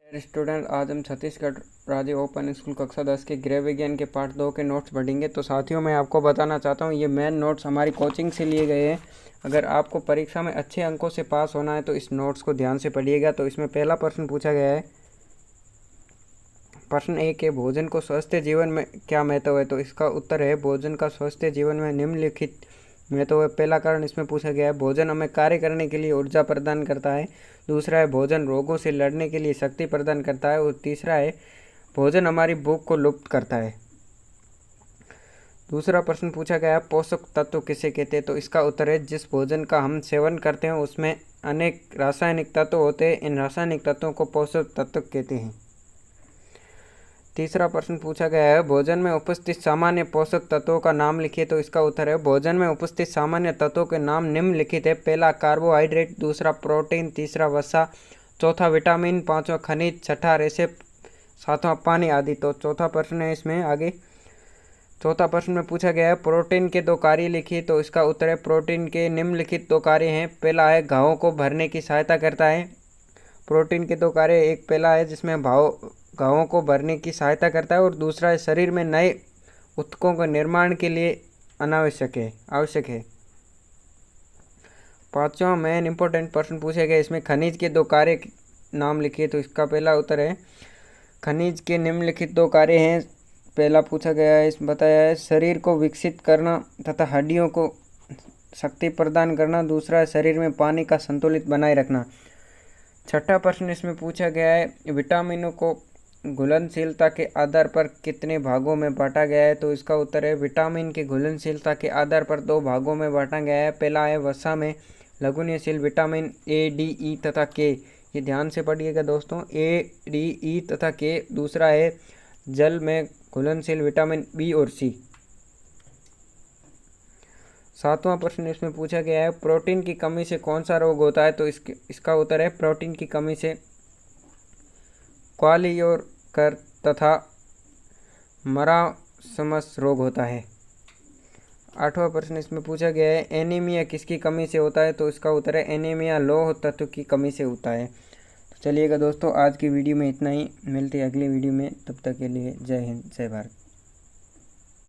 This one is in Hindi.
स्टूडेंट, आज हम छत्तीसगढ़ राज्य ओपन स्कूल कक्षा 10 के गृह विज्ञान के पार्ट 2 के नोट्स पढ़ेंगे। तो साथियों, मैं आपको बताना चाहता हूँ ये मेन नोट्स हमारी कोचिंग से लिए गए हैं। अगर आपको परीक्षा में अच्छे अंकों से पास होना है तो इस नोट्स को ध्यान से पढ़िएगा। तो इसमें पहला प्रश्न पूछा गया है, प्रश्न 1 है, भोजन को स्वस्थ जीवन में क्या महत्व है? तो इसका उत्तर है, भोजन का स्वस्थ जीवन में निम्नलिखित महत्व है। पहला कारण इसमें पूछा गया है, भोजन हमें कार्य करने के लिए ऊर्जा प्रदान करता है। दूसरा है, भोजन रोगों से लड़ने के लिए शक्ति प्रदान करता है। और तीसरा है, भोजन हमारी भूख को लुप्त करता है। दूसरा प्रश्न पूछा गया है, पोषक तत्व किसे कहते हैं? तो इसका उत्तर है, जिस भोजन का हम सेवन करते हैं उसमें अनेक रासायनिक तत्व होते हैं। इन रासायनिक तत्वों को पोषक तत्व कहते हैं। तीसरा प्रश्न पूछा गया है, भोजन में उपस्थित सामान्य पोषक तत्वों का नाम लिखिए। तो इसका उत्तर है, भोजन में उपस्थित सामान्य तत्वों के नाम निम्नलिखित है। पहला कार्बोहाइड्रेट, दूसरा प्रोटीन, तीसरा वसा, चौथा विटामिन, पांचवा खनिज, छठा रेशे, सातवां पानी आदि। तो चौथा प्रश्न है इसमें आगे। चौथा प्रश्न में पूछा गया है, प्रोटीन के 2 कार्य लिखिए। तो इसका उत्तर है, प्रोटीन के निम्नलिखित 2 कार्य हैं। पहला है, घावों को भरने की सहायता करता है। प्रोटीन के 2 कार्य, एक पहला है जिसमें घावों को भरने की सहायता करता है और दूसरा है शरीर में नए ऊतकों के निर्माण के लिए आवश्यक है। पांचवा मेन इंपॉर्टेंट प्रश्न पूछे गए, इसमें खनिज के 2 कार्य नाम लिखिए। तो इसका पहला उत्तर है, खनिज के निम्नलिखित 2 कार्य हैं। पहला पूछा गया है, इसमें बताया है, शरीर को विकसित करना तथा हड्डियों को शक्ति प्रदान करना। दूसरा है, शरीर में पानी का संतुलित बनाए रखना। छठा प्रश्न इसमें पूछा गया है, विटामिनों को घुलनशीलता के आधार पर कितने भागों में बांटा गया है? तो इसका उत्तर है, विटामिन की घुलनशीलता के आधार पर 2 भागों में बांटा गया है। पहला है, वसा में लघुनिशील विटामिन ए, डी, ई तथा के। ये ध्यान से पढ़िएगा दोस्तों, ए, डी, ई तथा के। दूसरा है, जल में घुलनशील विटामिन बी और सी। सातवां प्रश्न इसमें पूछा गया है, प्रोटीन की कमी से कौन सा रोग होता है? तो इसका उत्तर है, प्रोटीन की कमी से क्वालियोकर तथा मरासमस रोग होता है। आठवां प्रश्न इसमें पूछा गया है, एनीमिया किसकी कमी से होता है? तो इसका उत्तर है, एनीमिया लौह तत्व की कमी से होता है। तो चलिएगा दोस्तों, आज की वीडियो में इतना ही। मिलते हैं अगली वीडियो में, तब तक के लिए जय हिंद, जय भारत।